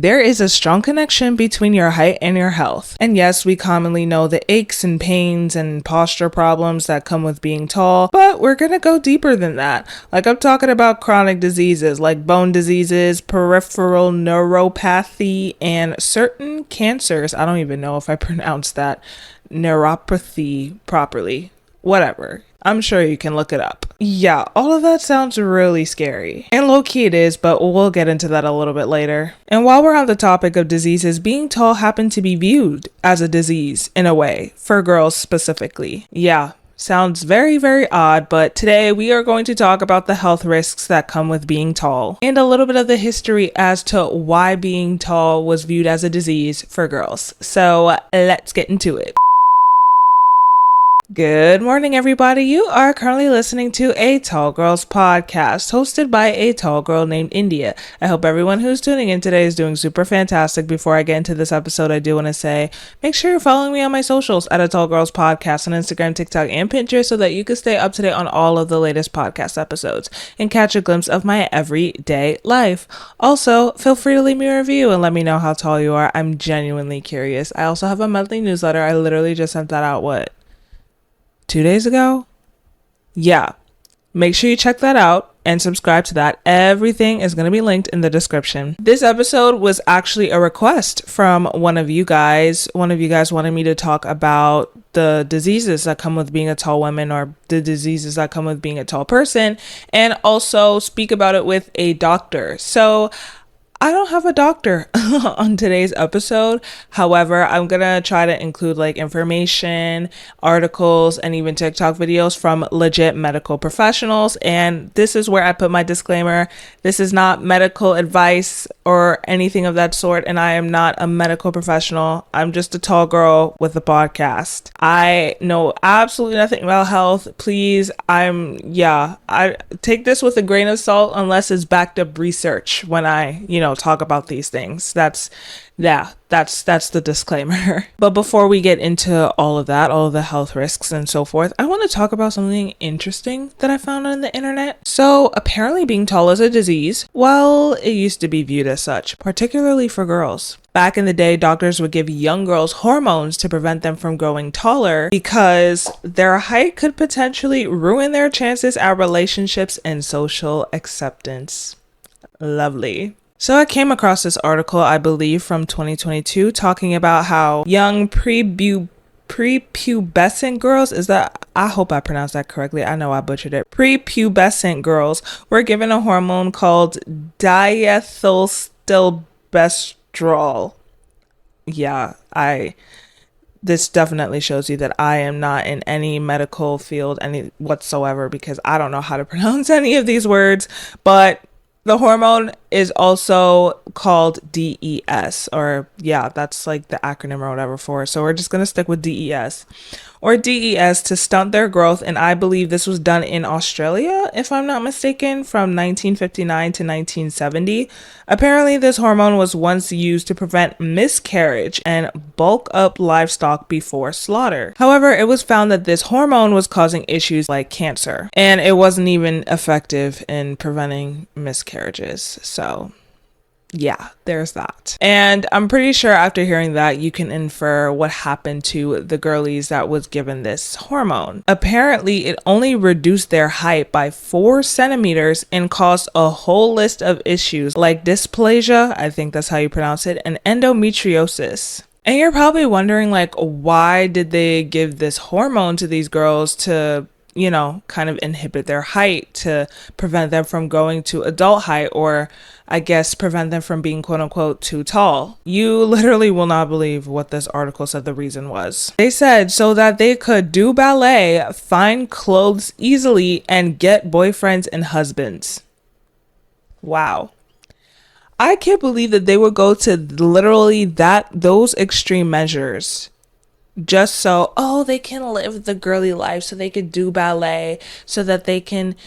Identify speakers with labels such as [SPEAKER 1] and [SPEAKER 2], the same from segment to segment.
[SPEAKER 1] There is a strong connection between your height and your health. And yes, we commonly know the aches and pains and posture problems that come with being tall, but we're gonna go deeper than that. Like, I'm talking about chronic diseases like bone diseases, peripheral neuropathy, and certain cancers. I don't even know if I pronounced that neuropathy properly. Whatever. I'm sure you can look it up. Yeah, all of that sounds really scary. And low-key it is, but we'll get into that a little bit later. And while we're on the topic of diseases, being tall happened to be viewed as a disease, in a way, for girls specifically. Yeah, sounds very, very odd, but today we are going to talk about the health risks that come with being tall, and a little bit of the history as to why being tall was viewed as a disease for girls. So let's get into it. Good morning, everybody. You are currently listening to a Tall Girls podcast hosted by a tall girl named India. I hope everyone who's tuning in today is doing super fantastic. Before I get into this episode, I do want to say, make sure you're following me on my socials at a Tall Girls podcast on Instagram, TikTok, and Pinterest so that you can stay up to date on all of the latest podcast episodes and catch a glimpse of my everyday life. Also, feel free to leave me a review and let me know how tall you are. I'm genuinely curious. I also have a monthly newsletter. I literally just sent that out, 2 days ago? Yeah. Make sure you check that out and subscribe to that. Everything is going to be linked in the description. This episode was actually a request from one of you guys. One of you guys wanted me to talk about the diseases that come with being a tall woman, or the diseases that come with being a tall person, and also speak about it with a doctor. So I don't have a doctor on today's episode. However, I'm going to try to include information, articles, and even TikTok videos from legit medical professionals. And this is where I put my disclaimer. This is not medical advice or anything of that sort. And I am not a medical professional. I'm just a tall girl with a podcast. I know absolutely nothing about health. Please, I take this with a grain of salt unless it's backed up research when I, talk about these things. That's the disclaimer. But before we get into all of that, all of the health risks and so forth, I want to talk about something interesting that I found on the internet. So apparently being tall is a disease. Well, it used to be viewed as such, particularly for girls. Back in the day, doctors would give young girls hormones to prevent them from growing taller because their height could potentially ruin their chances at relationships and social acceptance. Lovely. So I came across this article, I believe from 2022, talking about how young prepubescent girls, I hope I pronounced that correctly. I know I butchered it. Prepubescent girls were given a hormone called diethylstilbestrol. Yeah, this definitely shows you that I am not in any medical field whatsoever, because I don't know how to pronounce any of these words, but the hormone is also called DES, that's the acronym or whatever for it. So we're just going to stick with DES to stunt their growth. And I believe this was done in Australia, if I'm not mistaken, from 1959 to 1970. Apparently, this hormone was once used to prevent miscarriage and bulk up livestock before slaughter. However, it was found that this hormone was causing issues like cancer, and it wasn't even effective in preventing miscarriages. So yeah, there's that. And I'm pretty sure after hearing that, you can infer what happened to the girlies that was given this hormone. Apparently, it only reduced their height by 4 centimeters and caused a whole list of issues like dysplasia, I think that's how you pronounce it, and endometriosis. And you're probably wondering, why did they give this hormone to these girls to kind of inhibit their height, to prevent them from going to adult height, or I guess prevent them from being quote unquote too tall. You literally will not believe what this article said the reason was. They said so that they could do ballet, find clothes easily, and get boyfriends and husbands. Wow. I can't believe that they would go to literally those extreme measures just so they can live the girly life, so they could do ballet, so that they can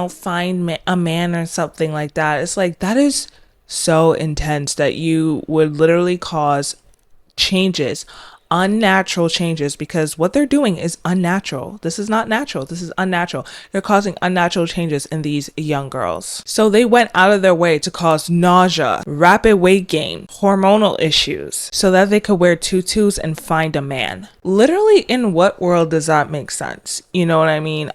[SPEAKER 1] find a man or something like that. It's that is so intense that you would literally cause changes unnatural changes, because what they're doing is unnatural. This is not natural. This is unnatural. They're causing unnatural changes in these young girls. So they went out of their way to cause nausea, rapid weight gain, hormonal issues, so that they could wear tutus and find a man. Literally, in what world does that make sense? You know what I mean?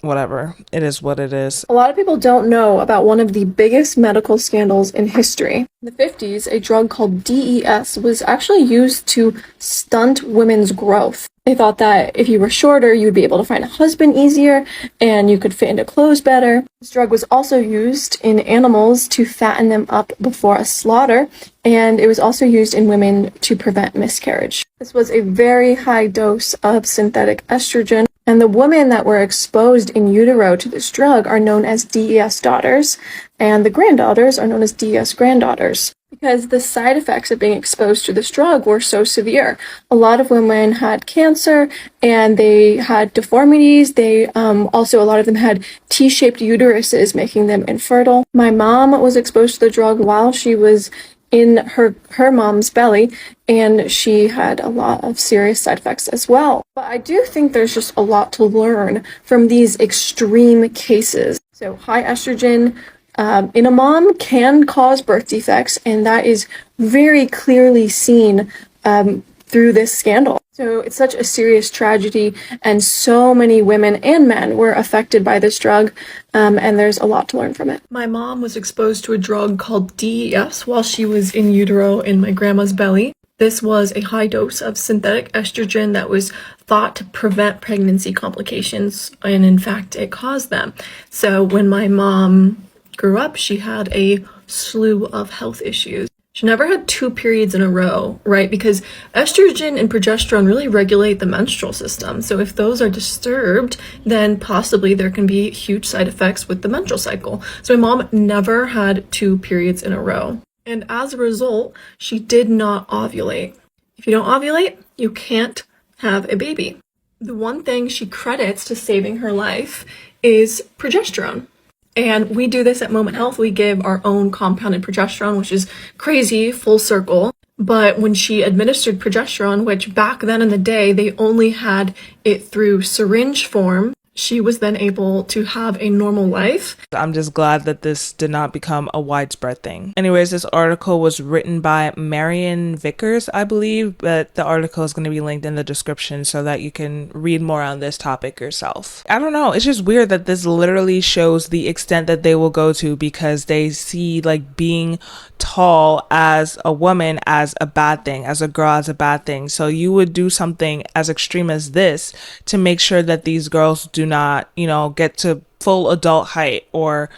[SPEAKER 1] Whatever. It is what it is.
[SPEAKER 2] A lot of people don't know about one of the biggest medical scandals in history. In the 50s, a drug called DES was actually used to stunt women's growth. They thought that if you were shorter, you would be able to find a husband easier and you could fit into clothes better. This drug was also used in animals to fatten them up before a slaughter, and it was also used in women to prevent miscarriage. This was a very high dose of synthetic estrogen, and the women that were exposed in utero to this drug are known as DES daughters, and the granddaughters are known as DES granddaughters, because the side effects of being exposed to this drug were so severe. A lot of women had cancer, and they had deformities. Also, a lot of them had T-shaped uteruses, making them infertile. My mom was exposed to the drug while she was in her mom's belly, and she had a lot of serious side effects as well. But I do think there's just a lot to learn from these extreme cases. So high estrogen in a mom can cause birth defects, and that is very clearly seen through this scandal. So it's such a serious tragedy, and so many women and men were affected by this drug, and there's a lot to learn from it. My mom was exposed to a drug called DES while she was in utero in my grandma's belly. This was a high dose of synthetic estrogen that was thought to prevent pregnancy complications, and in fact, it caused them. So when my mom grew up, she had a slew of health issues. She never had 2 periods in a row, right? Because estrogen and progesterone really regulate the menstrual system. So if those are disturbed, then possibly there can be huge side effects with the menstrual cycle. So my mom never had 2 periods in a row. And as a result, she did not ovulate. If you don't ovulate, you can't have a baby. The one thing she credits to saving her life is progesterone. And we do this at Moment Health. We give our own compounded progesterone, which is crazy, full circle. But when she administered progesterone, which back then in the day, they only had it through syringe form, she was then able to have a normal life.
[SPEAKER 1] I'm just glad that this did not become a widespread thing. Anyways, this article was written by Marion Vickers, I believe, but the article is going to be linked in the description so that you can read more on this topic yourself. I don't know. It's just weird that this literally shows the extent that they will go to, because they see like being tall as a woman as a bad thing, as a girl as a bad thing. So you would do something as extreme as this to make sure that these girls do not, get to full adult height or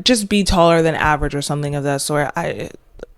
[SPEAKER 1] just be taller than average or something of that sort.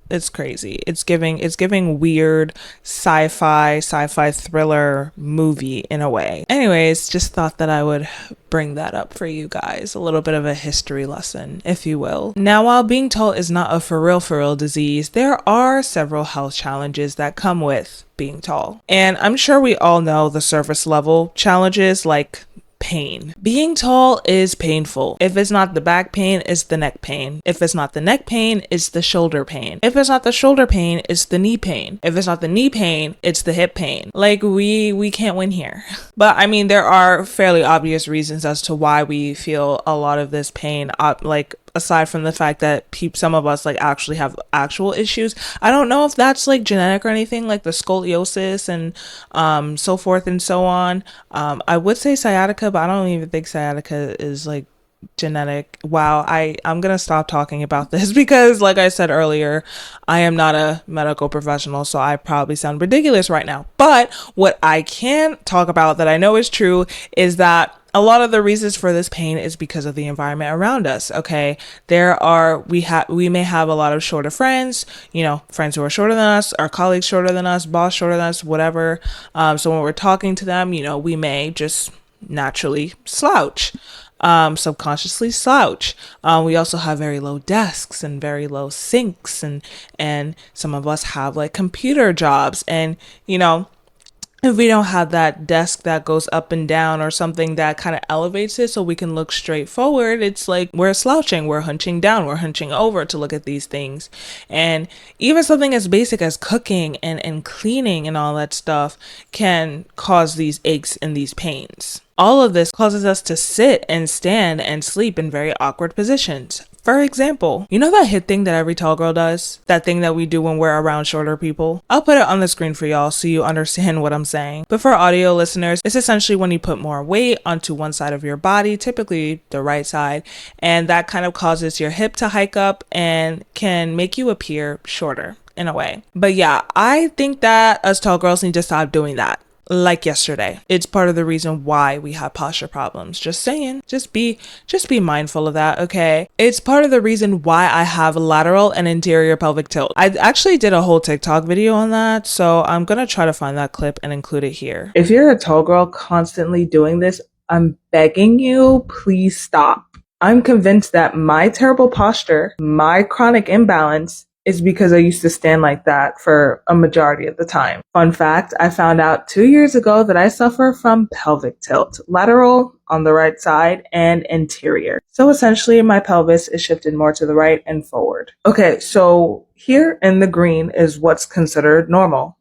[SPEAKER 1] It's crazy. It's giving weird sci-fi thriller movie in a way. Anyways, just thought that I would bring that up for you guys. A little bit of a history lesson, if you will. Now, while being tall is not a for real disease, there are several health challenges that come with being tall. And I'm sure we all know the surface level challenges like pain. Being tall is painful. If it's not the back pain, it's the neck pain. If it's not the neck pain, it's the shoulder pain. If it's not the shoulder pain, it's the knee pain. If it's not the knee pain, it's the hip pain. Like we can't win here. But I mean, there are fairly obvious reasons as to why we feel a lot of this pain, like aside from the fact that some of us like actually have actual issues. I don't know if that's like genetic or anything, like the scoliosis and so forth and so on. I would say sciatica, but I don't even think sciatica is like genetic. Wow, I'm gonna stop talking about this because like I said earlier, I am not a medical professional, so I probably sound ridiculous right now. But what I can talk about that I know is true is that a lot of the reasons for this pain is because of the environment around us. Okay, we may have a lot of shorter friends, friends who are shorter than us, our colleagues shorter than us, boss shorter than us, whatever. So when we're talking to them, we may just naturally slouch, subconsciously slouch. We also have very low desks and very low sinks, and some of us have like computer jobs, and if we don't have that desk that goes up and down or something that kind of elevates it so we can look straight forward, it's like we're slouching, we're hunching down, we're hunching over to look at these things. And even something as basic as cooking and cleaning and all that stuff can cause these aches and these pains. All of this causes us to sit and stand and sleep in very awkward positions. For example, you know that hip thing that every tall girl does? That thing that we do when we're around shorter people? I'll put it on the screen for y'all so you understand what I'm saying. But for audio listeners, it's essentially when you put more weight onto one side of your body, typically the right side, and that kind of causes your hip to hike up and can make you appear shorter in a way. But yeah, I think that us tall girls need to stop doing that. Like yesterday. It's part of the reason why we have posture problems. Just saying. Just be mindful of that, okay? It's part of the reason why I have lateral and anterior pelvic tilt. I actually did a whole TikTok video on that, so I'm gonna try to find that clip and include it here. If you're a tall girl constantly doing this, I'm begging you, please stop. I'm convinced that my terrible posture, my chronic imbalance, is because I used to stand like that for a majority of the time. Fun fact, I found out 2 years ago that I suffer from pelvic tilt, lateral on the right side and anterior. So essentially my pelvis is shifted more to the right and forward. Okay, so here in the green is what's considered normal.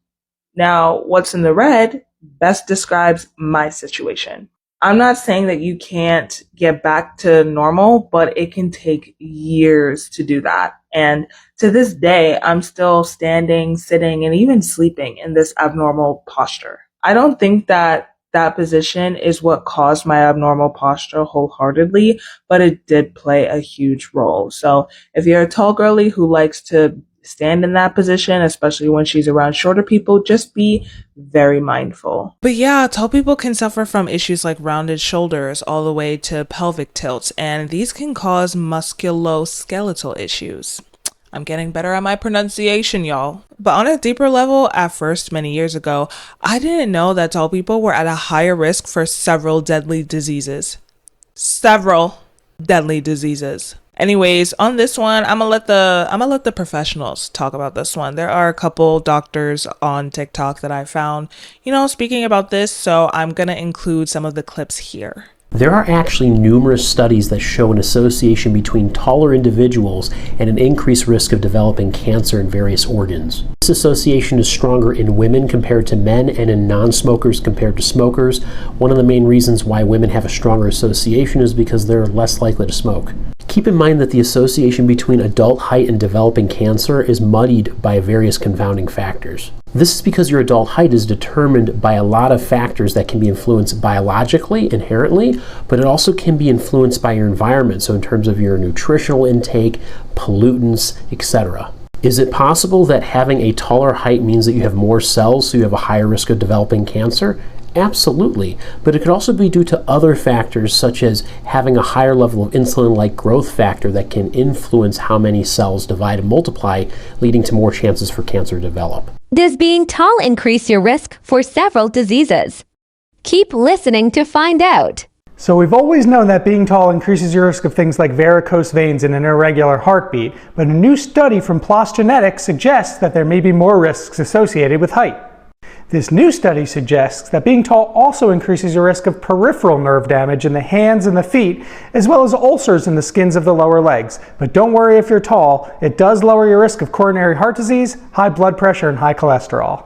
[SPEAKER 1] Now, what's in the red best describes my situation. I'm not saying that you can't get back to normal, but it can take years to do that. And to this day, I'm still standing, sitting, and even sleeping in this abnormal posture. I don't think that that position is what caused my abnormal posture wholeheartedly, but it did play a huge role. So if you're a tall girly who likes to stand in that position, especially when she's around shorter people, just be very mindful. But yeah, tall people can suffer from issues like rounded shoulders all the way to pelvic tilts, and these can cause musculoskeletal issues. I'm getting better at my pronunciation, y'all. But on a deeper level, at first, many years ago, I didn't know that tall people were at a higher risk for several deadly diseases. Anyways, on this one, I'm gonna let the professionals talk about this one. There are a couple doctors on TikTok that I found, speaking about this, so I'm gonna include some of the clips here.
[SPEAKER 3] There are actually numerous studies that show an association between taller individuals and an increased risk of developing cancer in various organs. This association is stronger in women compared to men and in non-smokers compared to smokers. One of the main reasons why women have a stronger association is because they're less likely to smoke. Keep in mind that the association between adult height and developing cancer is muddied by various confounding factors. This is because your adult height is determined by a lot of factors that can be influenced biologically, inherently, but it also can be influenced by your environment, so in terms of your nutritional intake, pollutants, etc. Is it possible that having a taller height means that you have more cells, so you have a higher risk of developing cancer? Absolutely, but it could also be due to other factors such as having a higher level of insulin-like growth factor that can influence how many cells divide and multiply, leading to more chances for cancer to develop.
[SPEAKER 4] Does being tall increase your risk for several diseases? Keep listening to find out.
[SPEAKER 5] So we've always known that being tall increases your risk of things like varicose veins and an irregular heartbeat, but a new study from PLOS Genetics suggests that there may be more risks associated with height. This new study suggests that being tall also increases your risk of peripheral nerve damage in the hands and the feet, as well as ulcers in the skins of the lower legs. But don't worry if you're tall, it does lower your risk of coronary heart disease, high blood pressure, and high cholesterol.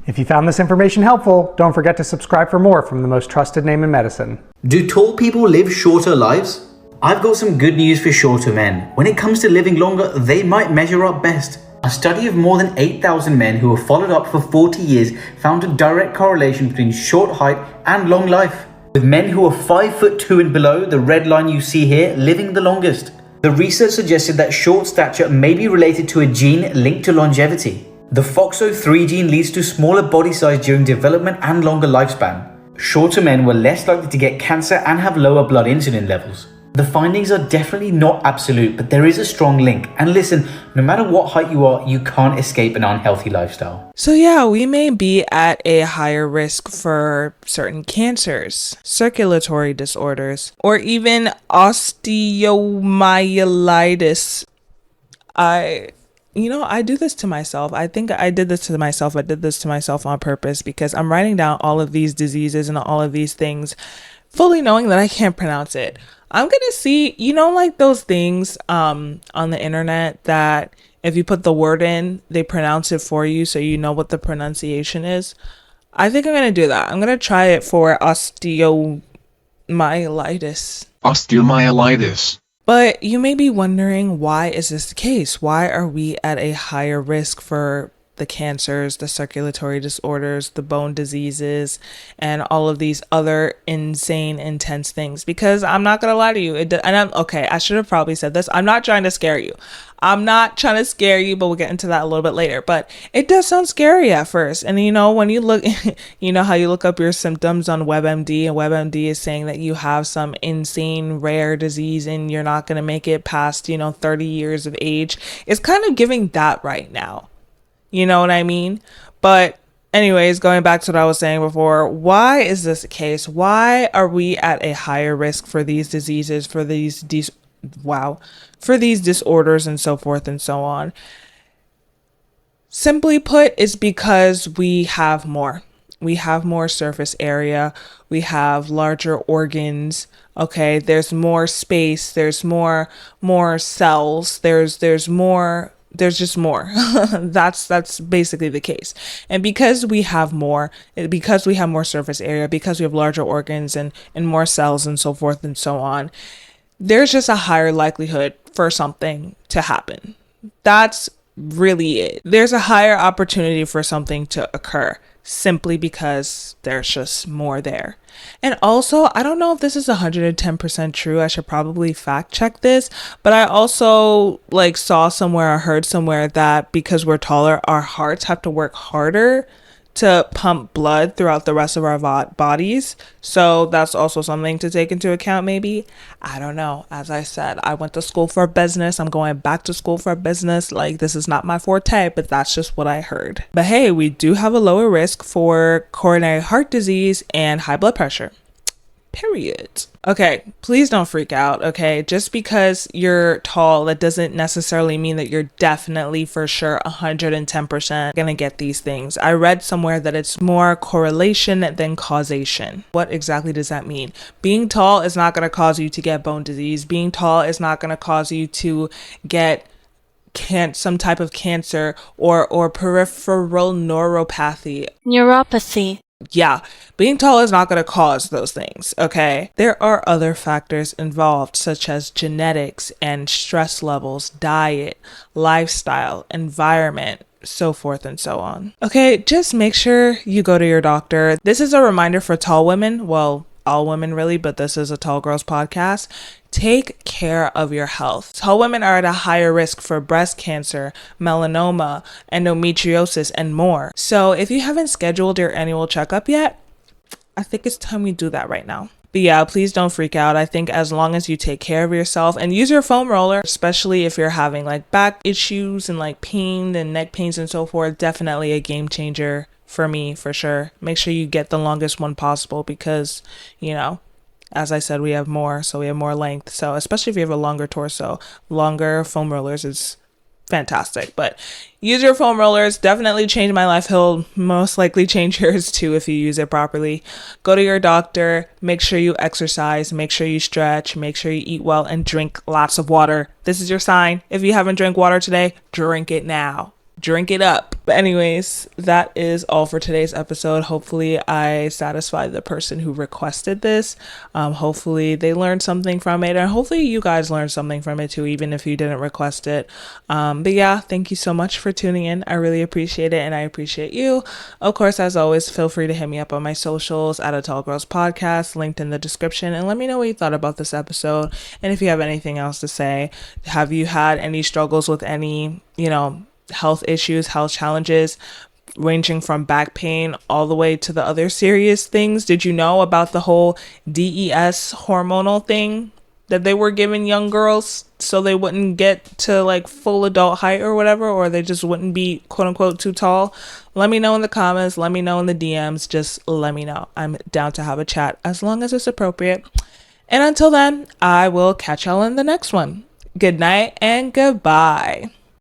[SPEAKER 5] If you found this information helpful, don't forget to subscribe for more from the most trusted name in medicine.
[SPEAKER 6] Do tall people live shorter lives? I've got some good news for shorter men. When it comes to living longer, they might measure up best. A study of more than 8,000 men who were followed up for 40 years found a direct correlation between short height and long life, with men who are 5'2" and below, the red line you see here, living the longest. The research suggested that short stature may be related to a gene linked to longevity. The FOXO3 gene leads to smaller body size during development and longer lifespan. Shorter men were less likely to get cancer and have lower blood insulin levels. The findings are definitely not absolute, but there is a strong link. And listen, no matter what height you are, you can't escape an unhealthy lifestyle.
[SPEAKER 1] So yeah, we may be at a higher risk for certain cancers, circulatory disorders, or even osteomyelitis. I do this to myself. I think I did this to myself. I did this to myself on purpose because I'm writing down all of these diseases and all of these things, fully knowing that I can't pronounce it. I'm gonna see, like those things on the internet that if you put the word in, they pronounce it for you, so you know what the pronunciation is. I think I'm gonna do that. I'm gonna try it for osteomyelitis.
[SPEAKER 7] Osteomyelitis.
[SPEAKER 1] But you may be wondering, why is this the case? Why are we at a higher risk for the cancers, the circulatory disorders, the bone diseases, and all of these other insane, intense things? Because I'm not going to lie to you. I should have probably said this. I'm not trying to scare you. But we'll get into that a little bit later. But it does sound scary at first. And when you look, how you look up your symptoms on WebMD, and WebMD is saying that you have some insane rare disease and you're not going to make it past, 30 years of age. It's kind of giving that right now. You know what I mean? But anyways, going back to what I was saying before, why is this the case? Why are we at a higher risk for these diseases, for these disorders and so forth and so on? Simply put, it's because we have more. We have more surface area. We have larger organs. Okay, there's more space. There's more cells. There's more. There's just more. That's basically the case. And because we have more surface area, because we have larger organs and more cells and so forth and so on, there's just a higher likelihood for something to happen. That's really it. There's a higher opportunity for something to occur simply because there's just more there. And also, I don't know if this is 110% true. I should probably fact check this, but I also saw somewhere or heard somewhere that because we're taller, our hearts have to work harder to pump blood throughout the rest of our bodies. So that's also something to take into account, maybe. I don't know. As I said, I went to school for business. I'm going back to school for business. This is not my forte, but that's just what I heard. But hey, we do have a lower risk for coronary heart disease and high blood pressure. Period. Okay, please don't freak out, okay? Just because you're tall, that doesn't necessarily mean that you're definitely for sure 110% gonna get these things. I read somewhere that it's more correlation than causation. What exactly does that mean? Being tall is not gonna cause you to get bone disease. Being tall is not gonna cause you to get some type of cancer or peripheral neuropathy.
[SPEAKER 8] Neuropathy.
[SPEAKER 1] Yeah, being tall is not going to cause those things, okay? There are other factors involved, such as genetics and stress levels, diet, lifestyle, environment, so forth and so on. Okay, just make sure you go to your doctor. This is a reminder for tall women, well, all women really, but this is a Tall Girls podcast. Take care of your health. Tall women are at a higher risk for breast cancer, melanoma, endometriosis, and more. So if you haven't scheduled your annual checkup yet, I think it's time we do that right now. But yeah, please don't freak out. I think as long as you take care of yourself and use your foam roller, especially if you're having back issues and pain and neck pains and so forth, definitely a game changer for me, for sure. Make sure you get the longest one possible because, as I said, we have more, so we have more length. So especially if you have a longer torso, longer foam rollers is fantastic. But use your foam rollers. Definitely changed my life. He'll most likely change yours too if you use it properly. Go to your doctor. Make sure you exercise. Make sure you stretch. Make sure you eat well and drink lots of water. This is your sign. If you haven't drank water today, drink it now. Drink it up. But anyways, that is all for today's episode. Hopefully I satisfied the person who requested this. Hopefully they learned something from it, and hopefully you guys learned something from it too, even if you didn't request it. But yeah, thank you so much for tuning in. I really appreciate it, and I appreciate you. Of course, as always, feel free to hit me up on my socials at A Tall Girls Podcast, linked in the description, and let me know what you thought about this episode. And if you have anything else to say, have you had any struggles with any, health issues, health challenges, ranging from back pain all the way to the other serious things? Did you know about the whole DES hormonal thing that they were giving young girls so they wouldn't get to full adult height or whatever, or they just wouldn't be quote unquote too tall? Let me know in the comments, let me know in the DMs, just let me know. I'm down to have a chat as long as it's appropriate. And until then, I will catch y'all in the next one. Good night and goodbye.